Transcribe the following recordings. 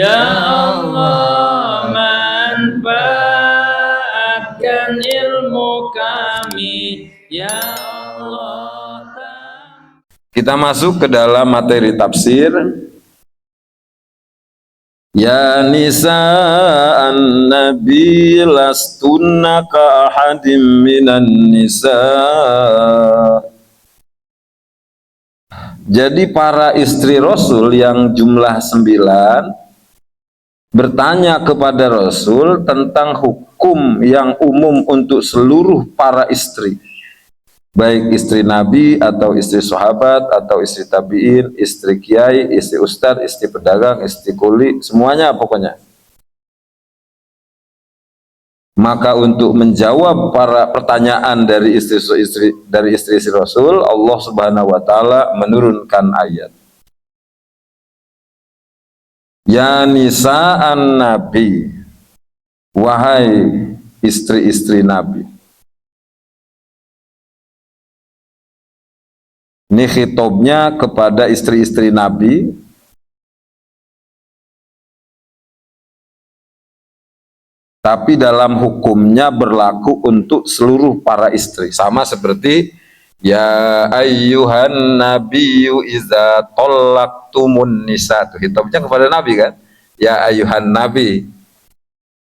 Ya Allah, manfaatkan ilmu kami. Ya Allah. Kita masuk ke dalam materi tafsir. Ya nisa'an nabi lastunna ka ahadim minan nisa. Jadi para istri Rasul yang jumlah 9 bertanya kepada Rasul tentang hukum yang umum untuk seluruh para istri, baik istri Nabi atau istri sahabat atau istri tabi'in, istri kiai, istri ustadz, istri pedagang, istri kuli, semuanya pokoknya. Maka untuk menjawab para pertanyaan dari istri-istri Rasul, Allah Subhanahu wa taala menurunkan ayat. Ya nisa'an nabi, wahai istri-istri Nabi. Ini khitobnya kepada istri-istri Nabi, tapi dalam hukumnya berlaku untuk seluruh para istri. Sama seperti ya ayyuhan nabiyyu iza tallaqtumun nisa. Itu khitobnya kepada Nabi kan? Ya ayyuhan nabi.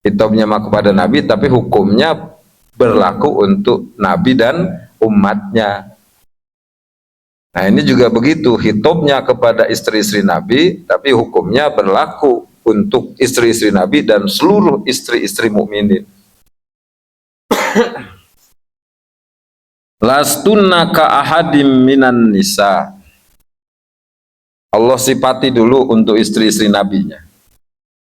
Khitobnya kepada Nabi, tapi hukumnya berlaku untuk Nabi dan umatnya. Nah ini juga begitu, khitobnya kepada istri-istri Nabi, tapi hukumnya berlaku untuk istri-istri Nabi dan seluruh istri-istri mukminin. Lastunna ka ahadim minan nisa. Allah sifati dulu untuk istri-istri Nabinya.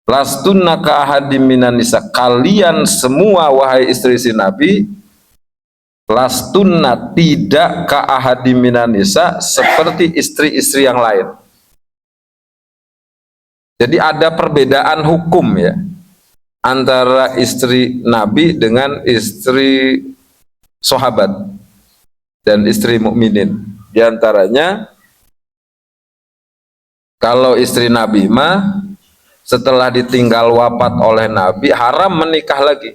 Lastunna ka ahadim minan nisa. Kalian semua wahai istri-istri Nabi, lastunna tidak ka ahadim minan nisa seperti istri-istri yang lain. Jadi ada perbedaan hukum ya antara istri Nabi dengan istri sahabat dan istri mukminin. Di antaranya kalau istri Nabi mah setelah ditinggal wafat oleh Nabi haram menikah lagi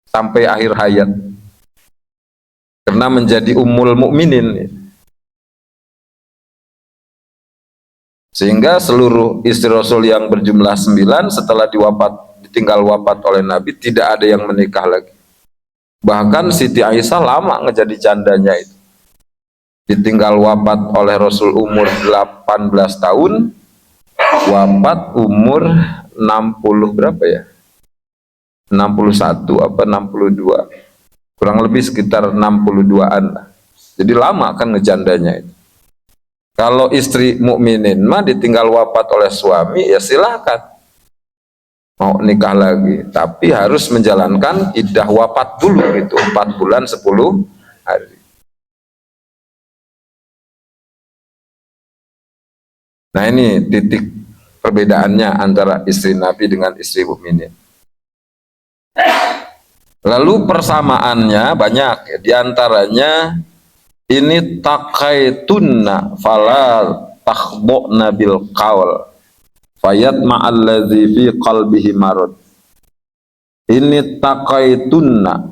sampai akhir hayat karena menjadi ummul mukminin. Sehingga seluruh istri Rasul yang berjumlah 9 setelah ditinggal wafat oleh Nabi tidak ada yang menikah lagi. Bahkan Siti Aisyah lama ngejadi jandanya itu. Ditinggal wafat oleh Rasul umur 18 tahun, wafat umur 60 berapa ya? 61 apa 62. Kurang lebih sekitar 62-an. Jadi lama kan ngejandanya itu. Kalau istri mukminin mah ditinggal wafat oleh suami ya silahkan mau nikah lagi, tapi harus menjalankan iddah wafat dulu itu 4 bulan 10 hari. Nah ini titik perbedaannya antara istri Nabi dengan istri mukminin. Lalu persamaannya banyak ya, diantaranya ini takaitunna fala takhdhna bil qaul fayat ma'alladzi fi qalbihi marad. Ini takaitunna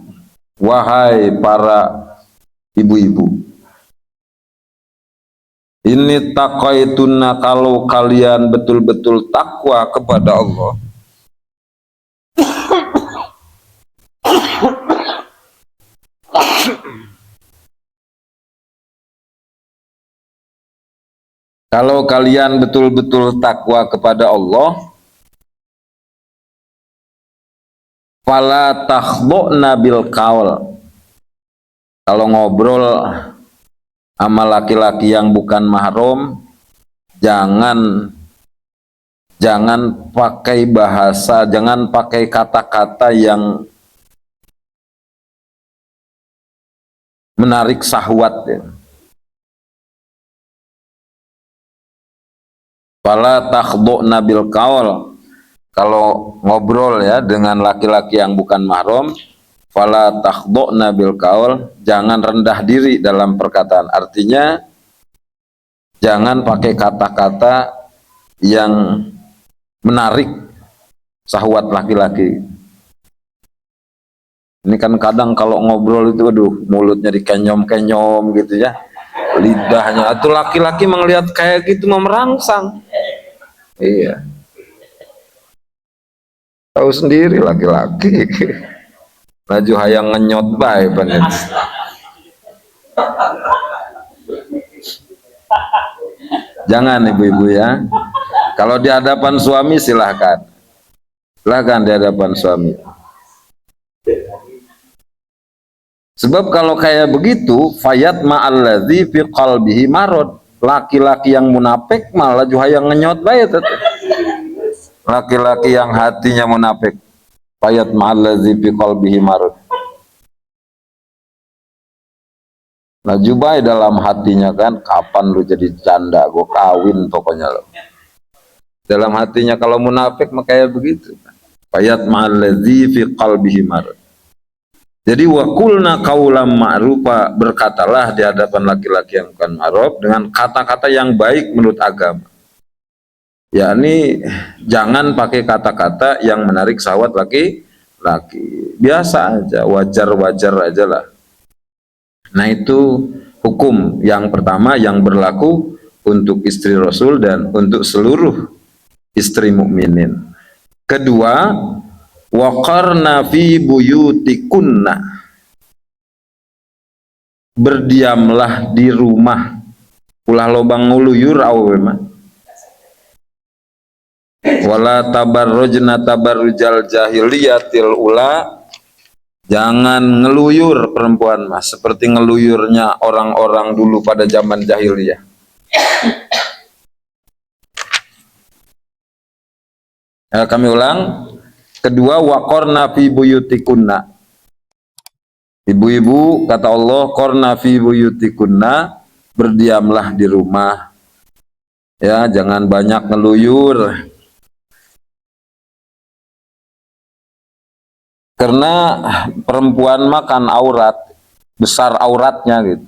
wahai para ibu-ibu. Ini takaitunna kalau kalian betul-betul takwa kepada Allah. Kalau kalian betul-betul takwa kepada Allah, fala takhdhna bil qaul. Kalau ngobrol sama laki-laki yang bukan mahram, jangan pakai bahasa, jangan pakai kata-kata yang menarik syahwat ya. Fala takhdhna bil qaul. Kalau ngobrol ya dengan laki-laki yang bukan mahram, fala takhdhna bil qaul, jangan rendah diri dalam perkataan. Artinya jangan pakai kata-kata yang menarik syahwat laki-laki. Ini kan kadang kalau ngobrol itu aduh mulutnya dikenyom-kenyom gitu ya, lidahnya, atau laki-laki melihat kayak gitu merangsang. Iya, tahu sendiri laki-laki. Laju hayang ngenyot bae panen. Jangan ibu-ibu ya. Kalau di hadapan suami silahkan di hadapan suami. Sebab kalau kayak begitu, fayat ma'alladzi fi qalbihi marad. Laki-laki yang munafik malah hayang ngenyot bae tetep. Laki-laki yang hatinya munafik, fayat ma'alladzi fi qalbihi marad. Nah jubai dalam hatinya kan, kapan lu jadi janda, gue kawin pokoknya lo. Dalam hatinya kalau munafik mah kayak begitu. Fayat ma'alladzi fi qalbihi marad. Jadi wakulna kaulam ma'rufa, berkatalah di hadapan laki-laki yang bukan ma'ruf dengan kata-kata yang baik menurut agama. Yakni jangan pakai kata-kata yang menarik syahwat laki-laki. Biasa aja, wajar-wajar aja lah. Nah itu hukum yang pertama yang berlaku untuk istri Rasul dan untuk seluruh istri mukminin. Kedua, waqarna fi buyutikunna, berdiamlah di rumah. Ulah lobang nguluyur awe mah. Wala tabarrujna tabarrujal jahiliyatil ula, jangan ngeluyur perempuan mas seperti ngeluyurnya orang-orang dulu pada zaman jahiliyah. Kami ulang. Kedua, waqarna fi buyutikunna. Ibu-ibu kata Allah, qarna fi buyutikunna, berdiamlah di rumah. Ya, jangan banyak ngeluyur. Karena perempuan makan aurat, besar auratnya gitu.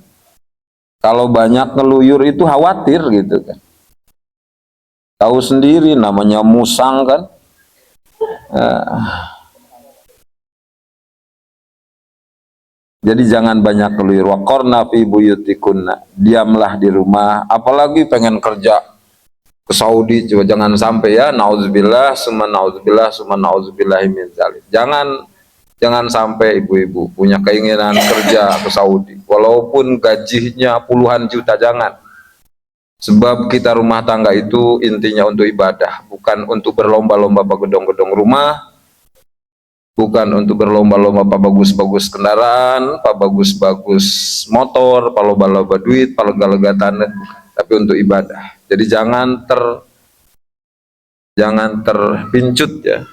Kalau banyak ngeluyur itu khawatir gitu kan. Tahu sendiri namanya musang kan. Jadi jangan banyak ngeluyur. Waqarna fi buyutikunna, diamlah di rumah. Apalagi pengen kerja ke Saudi, coba jangan sampai ya. Nauzubillah, summa nauzubillah, summa nauzubillah min dzalik. Jangan sampai ibu-ibu punya keinginan kerja ke Saudi, walaupun gajinya puluhan juta, jangan. Sebab kita rumah tangga itu intinya untuk ibadah, bukan untuk berlomba-lomba pak gedong-gedong rumah, bukan untuk berlomba-lomba pak bagus-bagus kendaraan, pak bagus-bagus motor, pak loba-loba duit, pak lega-lega tanah, tapi untuk ibadah. Jadi jangan terpincut ya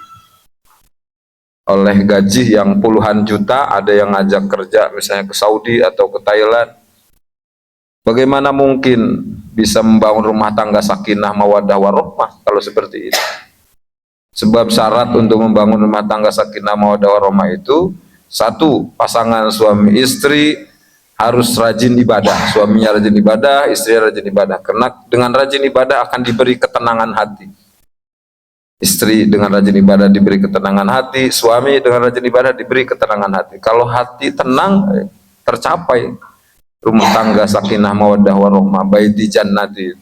oleh gaji yang puluhan juta. Ada yang ngajak kerja misalnya ke Saudi atau ke Thailand. Bagaimana mungkin bisa membangun rumah tangga sakinah mawaddah warahmah kalau seperti itu? Sebab syarat untuk membangun rumah tangga sakinah mawaddah warahmah itu, satu, pasangan suami istri harus rajin ibadah. Suaminya rajin ibadah, istrinya rajin ibadah. Karena dengan rajin ibadah akan diberi ketenangan hati. Istri dengan rajin ibadah diberi ketenangan hati, suami dengan rajin ibadah diberi ketenangan hati. Kalau hati tenang, tercapai rumah tangga sakinah mawaddah warahmah, baiti jannati.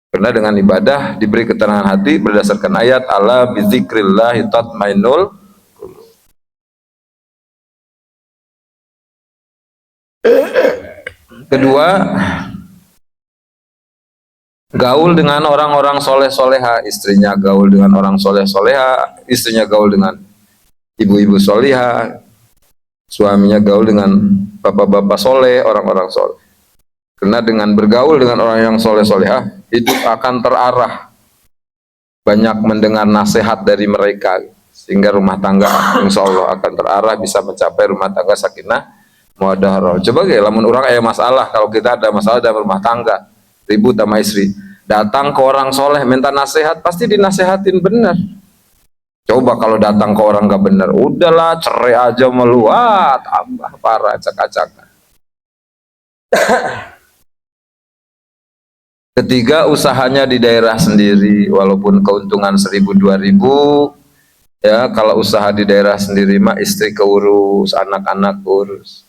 Karena dengan ibadah diberi ketenangan hati berdasarkan ayat ala bizikrillah tatmainnul qulub. Kedua, gaul dengan orang-orang soleh-soleha. Istrinya gaul dengan orang soleh-soleha, istrinya gaul dengan ibu-ibu soleha, suaminya gaul dengan bapak-bapak soleh, orang-orang soleh. Karena dengan bergaul dengan orang yang soleh-soleha, hidup akan terarah. Banyak mendengar nasihat dari mereka, sehingga rumah tangga insya Allah akan terarah, bisa mencapai rumah tangga sakinah mawaddah warahmah. Coba ya, lamun orang masalah, kalau kita ada masalah dalam rumah tangga, ribut sama istri, datang ke orang soleh minta nasihat, pasti dinasehatin benar. Coba kalau datang ke orang gak benar, udahlah cerai aja meluat, tambah parah acak-acakan. Ketiga, usahanya di daerah sendiri, walaupun keuntungan 1.000 2.000, ya kalau usaha di daerah sendiri mah istri keurus, anak-anak keurus.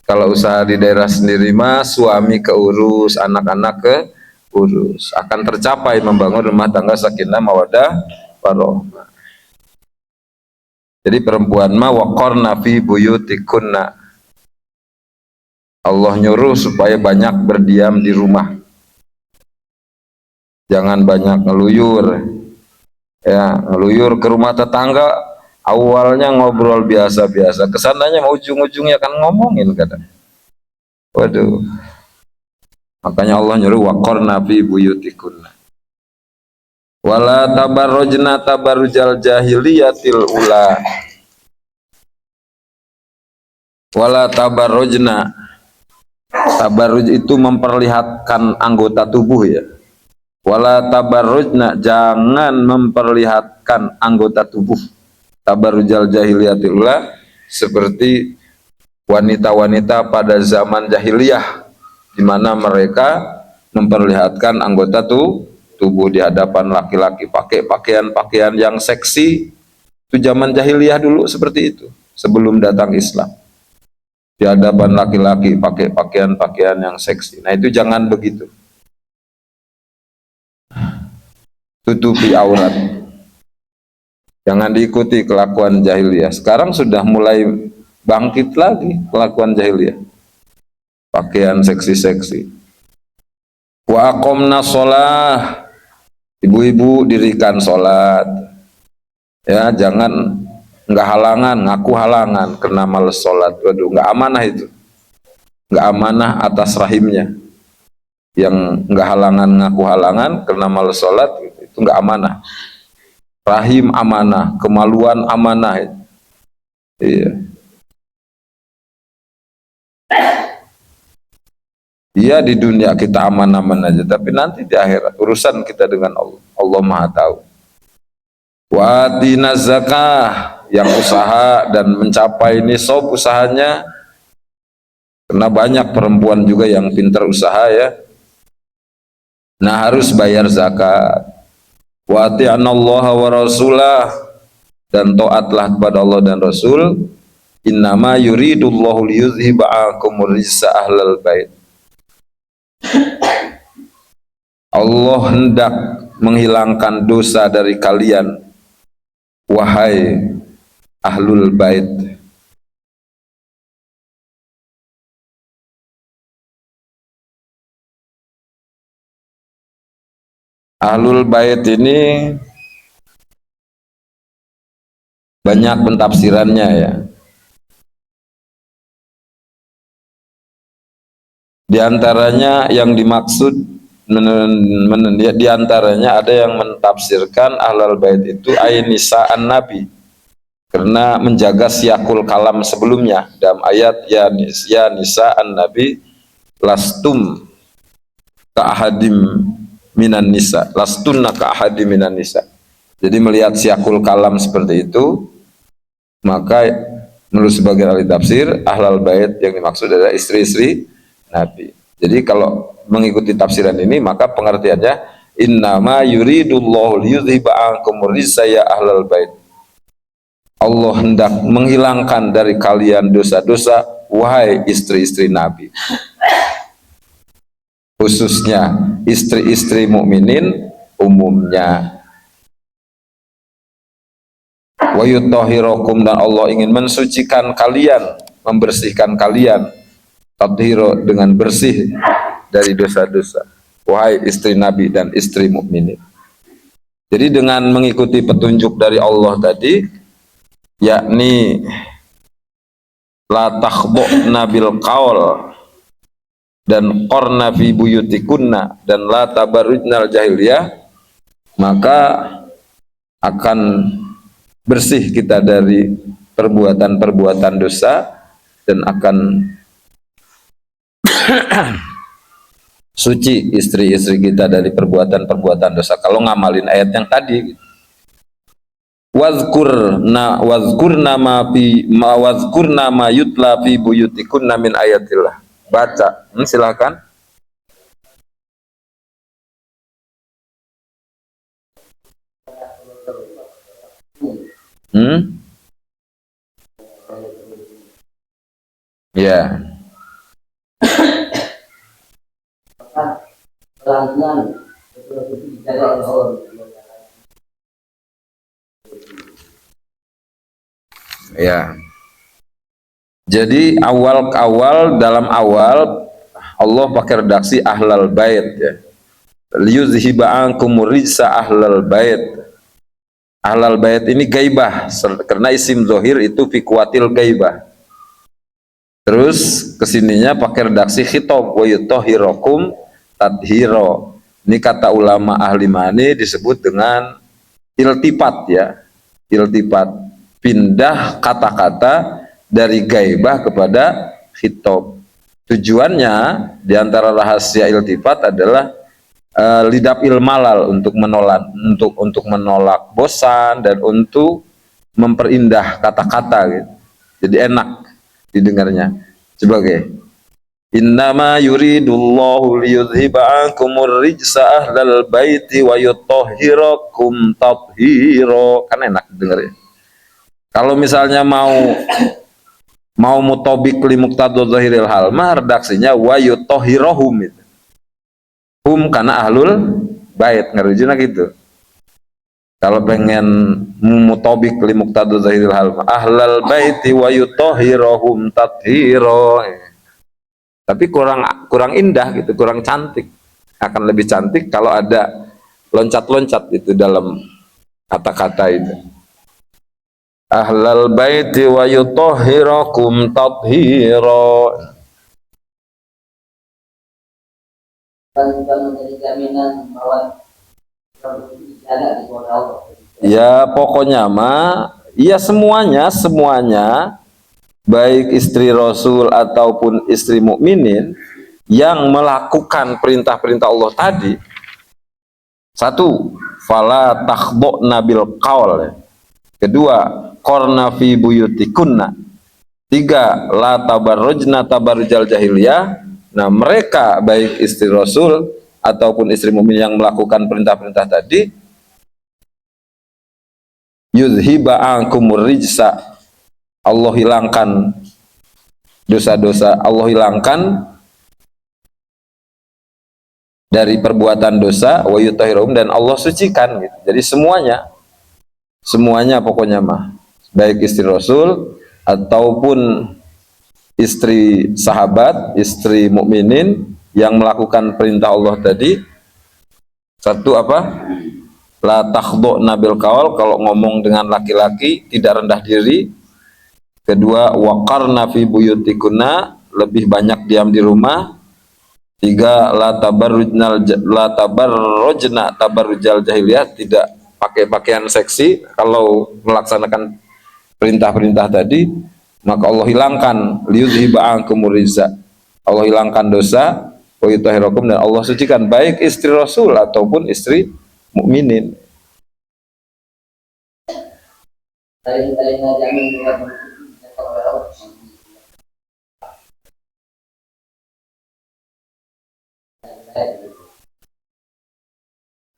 Kalau usaha di daerah sendiri mah suami keurus, anak-anak keurus. Akan tercapai membangun rumah tangga sakinah mawaddah warahmah. Jadi perempuan mah waqarna fi buyutikunna. Allah nyuruh supaya banyak berdiam di rumah. Jangan banyak ngeluyur. Ya, ngeluyur ke rumah tetangga, awalnya ngobrol biasa-biasa, kesananya mau ujung-ujungnya kan ngomongin kadang. Waduh. Makanya Allah nyuruh waqarna fi buyutikunna. Wala tabarrujna tabarrujal jahiliyatil ula. Wala tabarrujna. Tabarruj itu memperlihatkan anggota tubuh ya. Wala tabarrujna, jangan memperlihatkan anggota tubuh. Tabarrujal jahiliyatil ula, seperti wanita-wanita pada zaman jahiliyah, di mana mereka memperlihatkan anggota tubuh di hadapan laki-laki, pakai pakaian-pakaian yang seksi. Itu zaman jahiliyah dulu seperti itu, sebelum datang Islam. Di hadapan laki-laki pakai pakaian-pakaian yang seksi. Nah itu jangan begitu. Tutupi aurat. Jangan diikuti kelakuan jahiliyah. Sekarang sudah mulai bangkit lagi kelakuan jahiliyah. Pakaian seksi-seksi. Wa aqomna sholah. Ibu-ibu dirikan sholat. Ya, jangan nggak halangan, ngaku halangan karena males sholat. Waduh, nggak amanah itu. Nggak amanah atas rahimnya. Yang nggak halangan, ngaku halangan karena males sholat, itu nggak amanah. Rahim amanah, kemaluan amanah. Iya. Iya, di dunia kita aman-aman aja, tapi nanti di akhirat urusan kita dengan Allah. Allah Maha tahu. Wa atina zakah, yang usaha dan mencapai nisab usahanya, karena banyak perempuan juga yang pintar usaha ya. Nah harus bayar zakat. Wa ati'anallaha wa rasulah, dan taatlah kepada Allah dan Rasul. Innama yuridullahu liyuzhiba ankumur rijsa ahlal bait. Allah hendak menghilangkan dosa dari kalian, wahai ahlul bait. Ahlul bait ini banyak pentafsirannya ya. Di antaranya yang dimaksud, di antaranya ada yang mentafsirkan ahlul bait itu nisa'an nabi, karena menjaga siakul kalam sebelumnya dalam ayat ya nisa'an nabi lastum ka ahadim minan nisa, lastunna ka ahadim minan nisa. Jadi melihat siakul kalam seperti itu, maka menurut sebagian ahli tafsir ahlul bait yang dimaksud adalah istri-istri Nabi. Jadi kalau mengikuti tafsiran ini, maka pengertiannya innama yuridullahu liyudhiba ankumur rijsa ya ahlal bait. Allah hendak menghilangkan dari kalian dosa-dosa, wahai istri-istri Nabi. Khususnya istri-istri mukminin umumnya. Wa yutahhirakum, dan Allah ingin mensucikan kalian, membersihkan kalian, tathiro, dengan bersih dari dosa-dosa, wahai istri Nabi dan istri mukminin. Jadi dengan mengikuti petunjuk dari Allah tadi, yakni la takhbu'na bil qaul, dan qarna fi buyutikunna, dan la tabarrujnal jahiliyah, maka akan bersih kita dari perbuatan-perbuatan dosa, dan akan suci istri-istri kita dari perbuatan-perbuatan dosa kalau ngamalin ayat yang tadi. Wazkurna ma yutla fi buyutikunna min ayatillah. Baca, silakan. Hmm? Ya. Ya. Jadi dalam awal Allah pakai redaksi ahlal bait ya. Liyuzhiba ankumur rijsa ahlal bait. Ahlal bait ini gaibah karena isim zohir itu fi kuwatil gaibah. Terus kesininya pakai redaksi khitab wa yutahhirukum tadhiro. Ini kata ulama ahli mani disebut dengan iltifat ya. Iltifat, pindah kata-kata dari gaibah kepada khitab. Tujuannya diantara rahasia iltifat adalah lidapil malal, untuk menolak bosan dan untuk memperindah kata-kata gitu. Jadi enak didengarnya. Sebagai innama yuridullahu liyudhiba ankumur rijsa ahlal baiti wa yutahhirakum tathhira. Kan enak dengarnya. Kalau misalnya mau mutobik li muqtadha zahiril hal mah redaksinya wa yutahhirahum itu. Hum karena ahlul bait ngerujuna gitu. Kalau pengen mutobik li muqtadha zahiril hal ahlal baiti wa yutahhirahum tathhira. Tapi kurang indah gitu, kurang cantik. Akan lebih cantik kalau ada loncat-loncat itu dalam kata-kata itu. Ahlal baiti wa yutahhirakum tathhira. Menjadi jaminan bahwa dijaga di bawah Allah. Ya pokoknya mah, ya semuanya baik istri Rasul ataupun istri mukminin yang melakukan perintah-perintah Allah tadi, satu, fala takhdhna bil qaul. Kedua, qarna fi buyutikunna. Tiga, la tabarrujna tabarrujal jahiliyah. Nah, mereka baik istri Rasul ataupun istri mukmin yang melakukan perintah-perintah tadi, yuzhiba ankumur rijsa, Allah hilangkan dosa-dosa, Allah hilangkan dari perbuatan dosa, wa yutahhirum, dan Allah sucikan gitu. Jadi semuanya pokoknya mah, baik istri Rasul ataupun istri sahabat, istri mukminin yang melakukan perintah Allah tadi, satu apa? La takhdhna bil qaul, kalau ngomong dengan laki-laki tidak rendah diri. Kedua, waqarna fi buyutikunna, lebih banyak diam di rumah. Tiga, la tabarrujna tabarrujal jahiliyah, tidak pakai pakaian seksi kalau melaksanakan perintah-perintah tadi. Maka Allah hilangkan liyudhiba ankumur rijsa, Allah hilangkan dosa, wa yutahhirakum, dan Allah sucikan baik istri Rasul ataupun istri mukminin.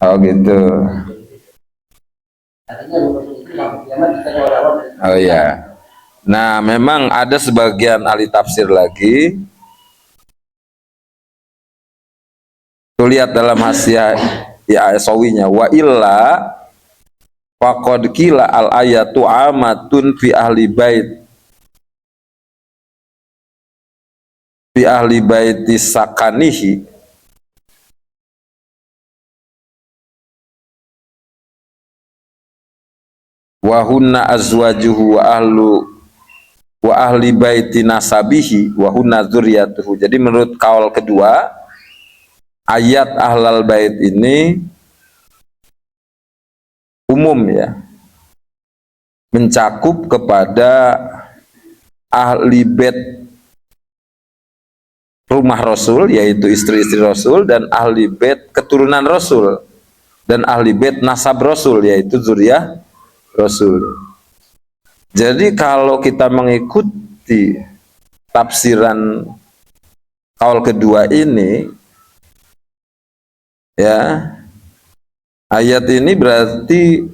Oh gitu. Oh ya. Nah, memang ada sebagian ahli tafsir lagi. Tuh lihat dalam hasiah ya sawinya, wa illa faqad qila al ayatu amatun fi ahli baiti sakanihi wa hunna azwajuhu wa ahli baiti nasabihi wa hunna dzurriyyatuhu. Jadi menurut kaul kedua, ayat ahlal bait ini umum ya, mencakup kepada ahli bait rumah Rasul, yaitu istri-istri Rasul, dan ahli bait keturunan Rasul, dan ahli bait nasab Rasul, yaitu zuriyah Rasul. Jadi kalau kita mengikuti tafsiran kaul kedua ini, ya, ayat ini berarti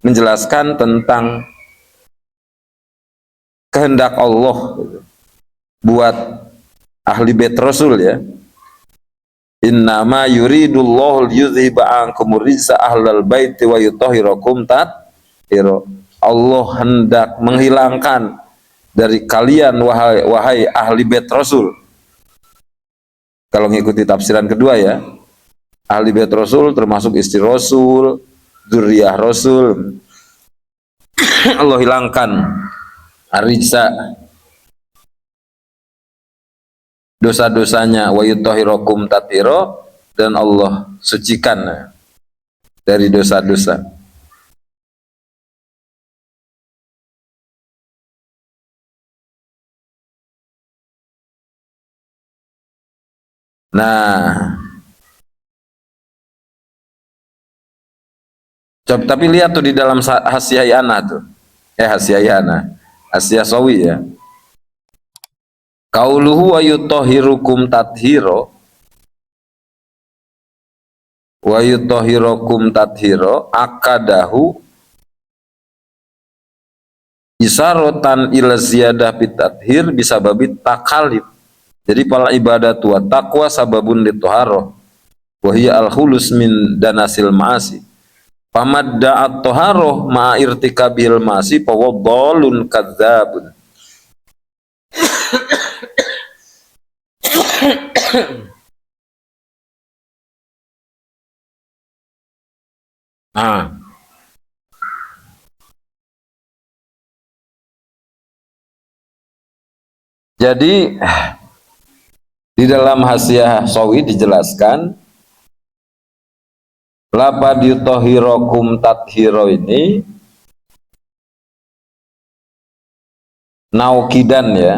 menjelaskan tentang kehendak Allah buat ahli bait Rasul ya. Innama yuridullahu liyudhiba ankum rijsa ahlal baiti wa yutahhirakum tathira. Allah hendak menghilangkan dari kalian wahai ahli bait Rasul. Kalau mengikuti tafsiran kedua ya, ahli bait Rasul termasuk istri Rasul, dzurriyyah Rasul. Allah hilangkan arijsa, dosa-dosanya, wa yutahhirakum tathira, dan Allah sucikan dari dosa-dosa. Nah, coba tapi lihat tuh di dalam Hasyiah Ana tuh. Hasyiah Ana, Hasyiah Sawi ya. Qauluhu wa yutahhirukum tathira, wa yutahhirukum tathira akadahu isarotan ila ziyadah fit tathhir bisa babit takalif. Jadi pala ibadat wa taqwa sababun litoharo wa hiya al khulus min danasil ma'asi. Pamadda'at toharoh ma'a irtikabil ma'asi fawaddalun kadzabun. Nah, jadi di dalam Hasyiah Sawi dijelaskan lapad yutahhirakum tathhira ini naukidan ya.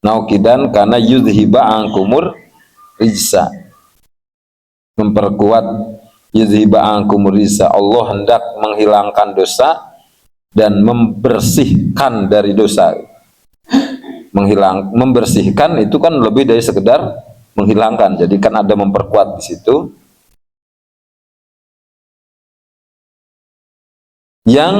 Naukidan karena yudhiba angkumur rijsa, memperkuat yudhiba angkumur rijsa. Allah hendak menghilangkan dosa dan membersihkan dari dosa. Membersihkan itu kan lebih dari sekedar menghilangkan, jadi kan ada memperkuat di situ. Yang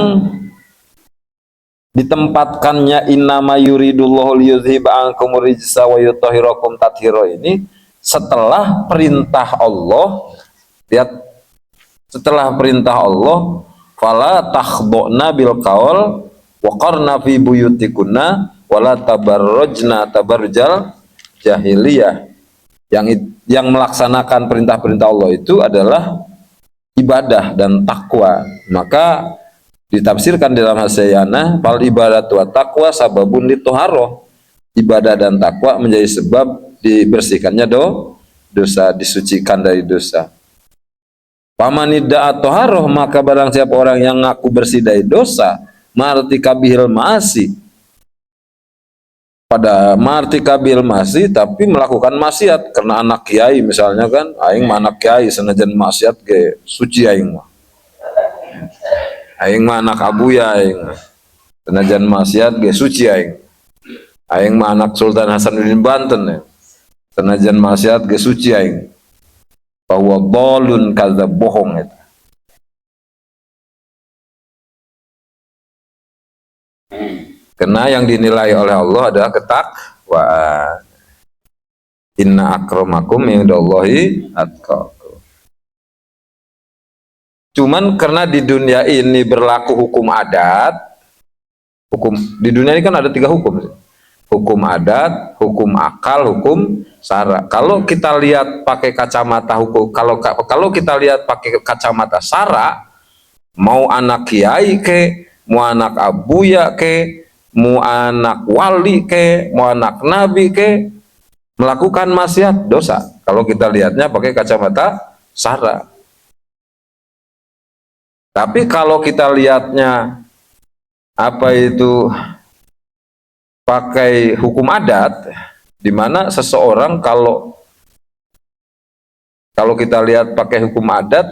ditempatkannya innama yuridullahu liyudhiba ankum rijsa wa yutahhirakum tathhira ini setelah perintah Allah. Lihat, setelah perintah Allah, fala takhdhna bil qaul wa qarna fi buyutikunna wala tabarrajna tabarrujal jahiliyah. Yang melaksanakan perintah-perintah Allah itu adalah ibadah dan takwa. Maka ditafsirkan dalam Hasyiah Ana, fal ibadat wa taqwa sababun litoharoh. Ibadah dan takwa menjadi sebab dibersihkannya dosa, disucikan dari dosa. Pamanidda'a toharoh, maka barang siapa orang yang ngaku bersih dari dosa, martikabihil ma'asi, pada martikabil ma'asi tapi melakukan maksiat karena anak kiai misalnya kan, aing mah anak kiai senajan maksiat ge suci aing mah. Aing mah anak abuya aing. Senajan maksiat ge suci aing. Aing mah anak Sultan Hasanuddin Banten ya. Senajan maksiat ge suci aing. Bahwa bolun kadzab, bohong itu. Karena yang dinilai oleh Allah adalah ketakwaan. Inna akramakum indallahi atqakum. Cuman karena di dunia ini berlaku hukum adat, hukum di dunia ini kan ada 3 hukum. Hukum adat, hukum akal, hukum syara. Kalau kita lihat pakai kacamata hukum, kalau kita lihat pakai kacamata syara, mau anak kiai ke, mau anak abuya ke, mau anak wali ke, mau anak nabi ke, melakukan maksiat dosa. Kalau kita lihatnya pakai kacamata syara. Tapi kalau kita lihatnya apa itu pakai hukum adat, di mana seseorang kalau kita lihat pakai hukum adat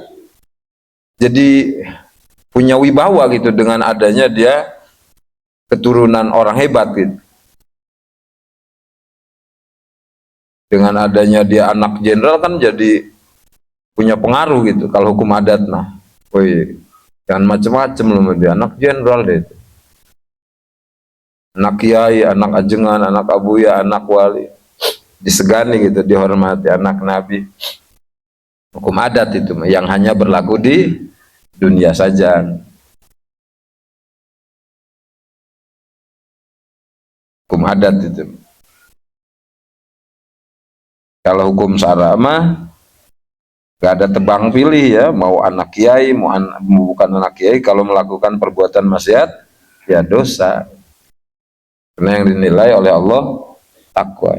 jadi punya wibawa gitu dengan adanya dia keturunan orang hebat gitu. Dengan adanya dia anak jenderal kan jadi punya pengaruh gitu kalau hukum adat. Nah, woi, jangan macem-macem loh, dia anak jenderal deh. anak kiai, anak ajengan, anak abuya, anak wali, disegani gitu, dihormati, anak nabi. Hukum adat itu yang hanya berlaku di dunia saja. Hukum adat itu. Kalau hukum syara mah gak ada tebang pilih ya, mau anak kiai, mau bukan anak kiai, kalau melakukan perbuatan maksiat ya dosa. Karena yang dinilai oleh Allah takwa.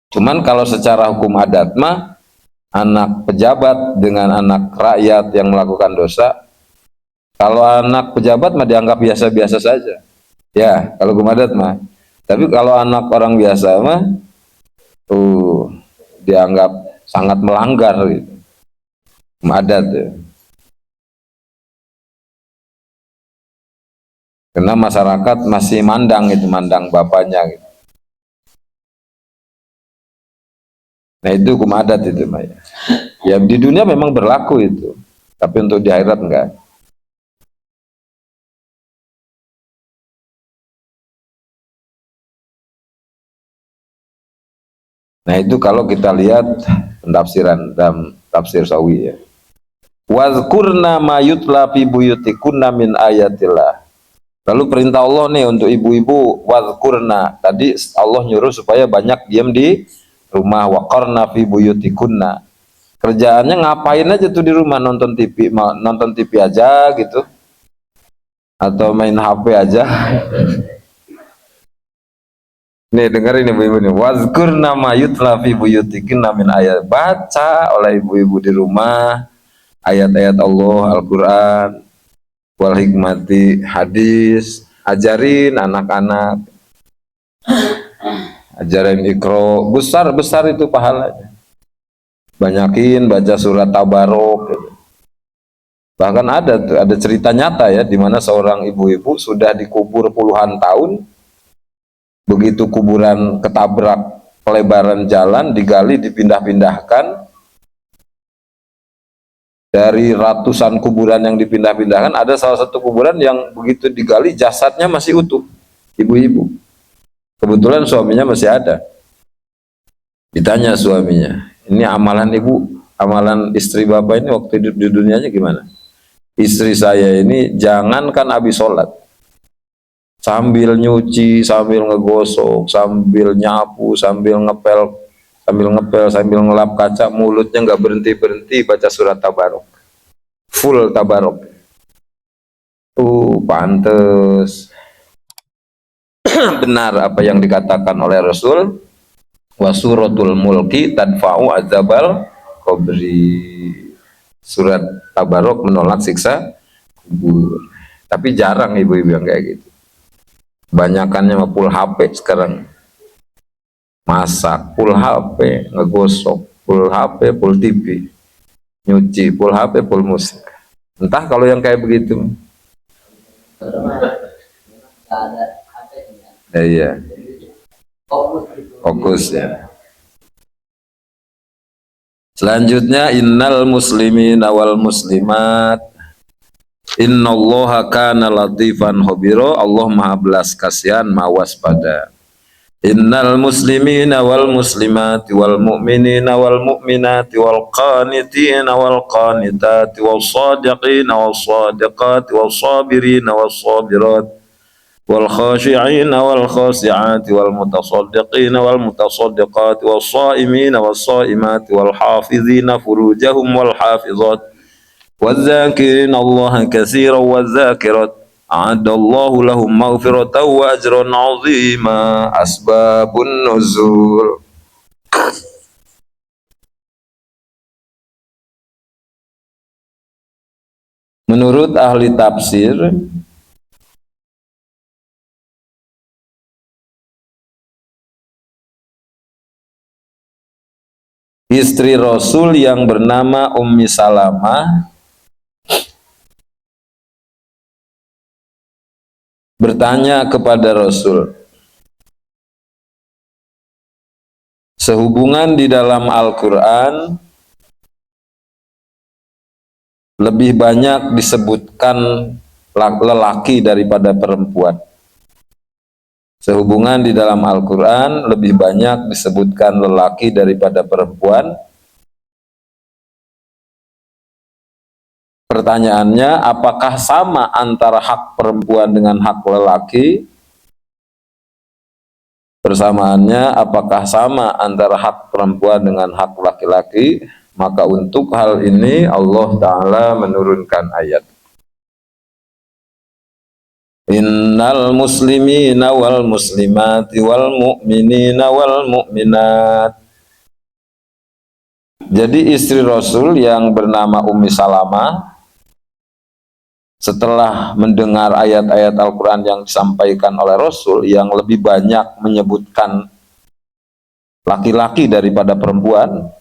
Cuman kalau secara hukum adat mah anak pejabat dengan anak rakyat yang melakukan dosa, kalau anak pejabat mah dianggap biasa-biasa saja. Ya, kalau hukum adat mah. Tapi kalau anak orang biasa mah dianggap sangat melanggar gitu. Hukum adat ya. Karena masyarakat masih mandang bapaknya gitu. Nah itu hukum adat itu Maya. Ya di dunia memang berlaku itu, tapi untuk di akhirat enggak. Nah itu kalau kita lihat penafsiran dalam tafsir Sawi ya. Wazkurna ma yutla fi buyutikunna min ayatillah. Lalu perintah Allah nih untuk ibu-ibu, wazkurna. Tadi Allah nyuruh supaya banyak diam di rumah, waqarna fi buyutikunna. Kerjaannya ngapain aja tuh di rumah, nonton TV aja gitu. Atau main HP aja. Nih dengerin ibu-ibu nih. Wazkurna ma yutla fi buyutikunna min ayat. Baca oleh ibu-ibu di rumah ayat-ayat Allah, Al-Qur'an, wal hikmati, hadis, ajarin anak-anak, ajarin ikro, besar itu pahalanya. Banyakin baca surat Tabarok gitu. Bahkan ada cerita nyata ya, di mana seorang ibu-ibu sudah dikubur puluhan tahun, begitu kuburan ketabrak pelebaran jalan, digali, dipindah-pindahkan. Dari ratusan kuburan yang dipindah-pindahkan, ada salah satu kuburan yang begitu digali jasadnya masih utuh, ibu-ibu. Kebetulan suaminya masih ada. Ditanya suaminya, ini amalan ibu, amalan istri bapak ini waktu hidup di dunianya gimana? Istri saya ini jangankan habis sholat, sambil nyuci, sambil ngegosok, sambil nyapu, sambil ngepel, sambil ngelap kaca, mulutnya nggak berhenti baca surat Tabarok, full Tabarok. Pantes benar apa yang dikatakan oleh Rasul, wasuratul mulki tadfa'u azabal kubri. Surat Tabarok menolak siksa kubur. Tapi jarang ibu-ibu yang kayak gitu. Banyakannya mah full HP sekarang. Masak full HP, ngegosok full HP, full TV, nyuci full HP, full musik. Entah kalau yang kayak begitu. Iya. Fokus ya. Selanjutnya innal muslimina wal muslimat innallaha kana latifan khabira. Allah Maha belas kasihan, Maha waspada. Innal muslimina wal muslimati wal mu'minina wal mu'minati wal qanitina wal qanitati wal sadiqina wal sadiqati wal sabirina wal sabirat wal khashi'ina wal khashi'ati wal mutasaddiqina wal mutasaddiqati wal sha'imina wal sha'imati wal hafizina furujahum wal hafizat wal dzakirina Allah katsiran wal dzakirat a'adallahu lahum maghfiratan wa ajran 'azima. Asbabun nuzul. Menurut ahli tafsir, istri Rasul yang bernama Ummi Salamah bertanya kepada Rasul, sehubungan di dalam Al-Quran lebih banyak disebutkan lelaki daripada perempuan. Sehubungan di dalam Al-Quran lebih banyak disebutkan lelaki daripada perempuan. Pertanyaannya, apakah sama antara hak perempuan dengan hak lelaki? Persamaannya, apakah sama antara hak perempuan dengan hak laki-laki? Maka untuk hal ini Allah Ta'ala menurunkan ayat. Innal muslimina wal muslimati wal mu'minina wal mu'minat. Jadi istri Rasul yang bernama Ummi Salamah setelah mendengar ayat-ayat Al-Quran yang disampaikan oleh Rasul yang lebih banyak menyebutkan laki-laki daripada perempuan,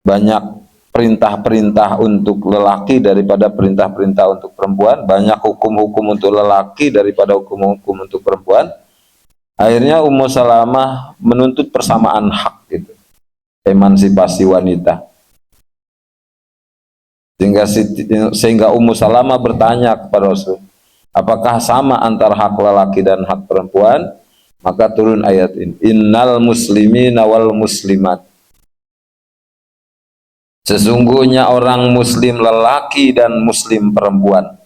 banyak perintah-perintah untuk lelaki daripada perintah-perintah untuk perempuan, banyak hukum-hukum untuk lelaki daripada hukum-hukum untuk perempuan. Akhirnya Ummu Salamah menuntut persamaan hak gitu, emansipasi wanita. Sehingga Ummu Salamah bertanya kepada Rasul, apakah sama antara hak lelaki dan hak perempuan? Maka turun ayat ini, innal muslimina wal muslimat. Sesungguhnya orang muslim lelaki dan muslim perempuan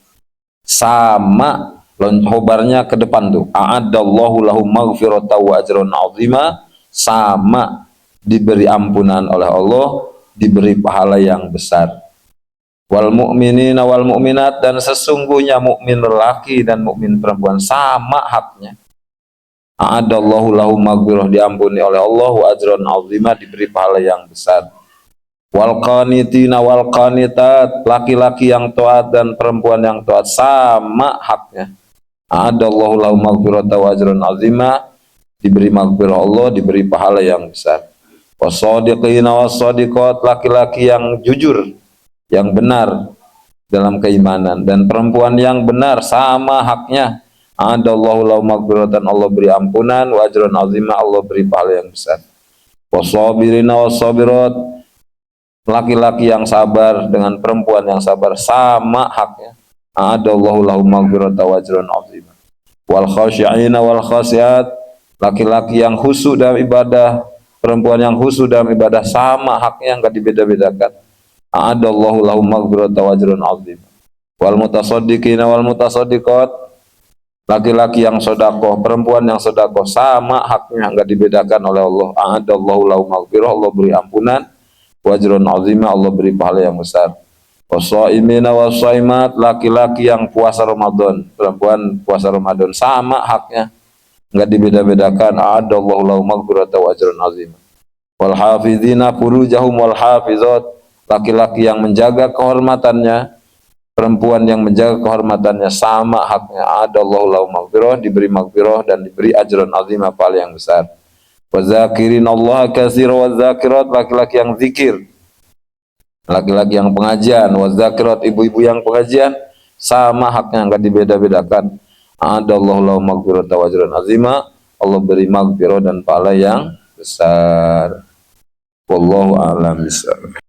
sama, khobarnya ke depan tuh, a'adallahu lahum maghfiratan wa ajran 'azima, sama diberi ampunan oleh Allah, diberi pahala yang besar. Wal mu'minina wal mu'minat, dan sesungguhnya mukmin lelaki dan mukmin perempuan sama haknya. A'adallahu lahum maghfirah, diampuni oleh Allah, wa ajran 'azima, diberi pahala yang besar. Wal qanitina wal qanitat, laki-laki yang taat dan perempuan yang taat sama haknya. A'adallahu lahum maghfiratan wa ajran 'azima, diberi maghfirah Allah, diberi pahala yang besar. Wasadiqina wasadiqat, laki-laki yang jujur, yang benar dalam keimanan, dan perempuan yang benar sama haknya. A'adallahu lahum maghfiratan, Allah beri ampunan, wa ajran 'azima, Allah beri pahala yang besar. Wasabirina wasabirat, laki-laki yang sabar dengan perempuan yang sabar sama haknya. A'adallahu lahum maghfiratan wa ajran 'azima. Wal khashi'ina wal khashiat, laki-laki yang khusyuk dalam ibadah, perempuan yang khusyuk dalam ibadah sama haknya, enggak dibeda-bedakan. A'adallahu lahum maghfiratan wa ajran 'azima. Wal mutasaddiqina wal mutasaddiqat, laki-laki yang sedekah, perempuan yang sedekah sama haknya, enggak dibedakan oleh Allah. A'adallahu lahum maghfirah, Allah beri ampunan, wajrun azimah, Allah beri pahala yang besar. Washaimina washaimat, laki-laki yang puasa Ramadan, perempuan puasa Ramadan sama haknya, enggak dibeda-bedakan. A'adallahu lahum maghfiratan wa ajrun azimah. Wal hafizina furujahum wal hafizat, laki-laki yang menjaga kehormatannya, perempuan yang menjaga kehormatannya sama haknya. A'adallahu lahum maghfirah, diberi maghfirah dan diberi ajrun azimah, pahala yang besar. Wazakirin Allah katsira wazakirat, laki-laki yang zikir, laki-laki yang pengajian, wazakirat, ibu-ibu yang pengajian sama haknya, enggak dibeda-bedakan. A'adallahu lahum maghfiratan wa ajran 'azima, Allah beri maghfirah dan pahala yang besar. Wallahu a'lam bishawab.